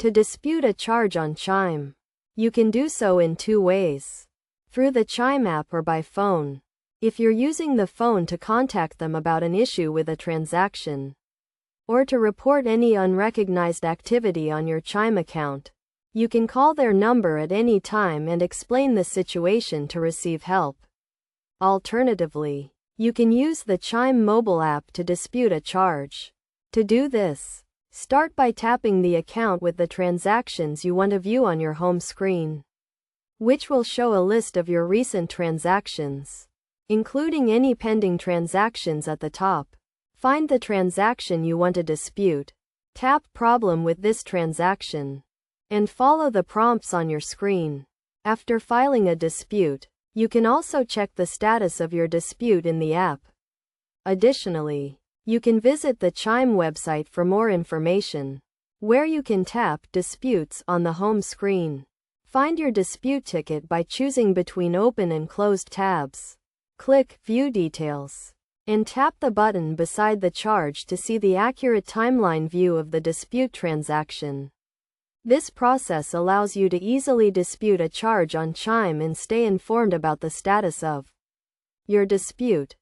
To dispute a charge on Chime, you can do so in two ways: through the Chime app or by phone, if you're using the phone to contact them about an issue with a transaction, or to report any unrecognized activity on your Chime account. You can call their number at any time and explain the situation to receive help. Alternatively, you can use the Chime mobile app to dispute a charge. To do this, start by tapping the account with the transactions you want to view on your home screen, which will show a list of your recent transactions, including any pending transactions at the top. Find the transaction you want to dispute, tap Problem with this transaction, and follow the prompts on your screen. After filing a dispute, you can also check the status of your dispute in the app. Additionally, you can visit the Chime website for more information, where you can tap Disputes on the home screen. Find your dispute ticket by choosing between open and closed tabs. Click View Details, and tap the button beside the charge to see the accurate timeline view of the dispute transaction. This process allows you to easily dispute a charge on Chime and stay informed about the status of your dispute.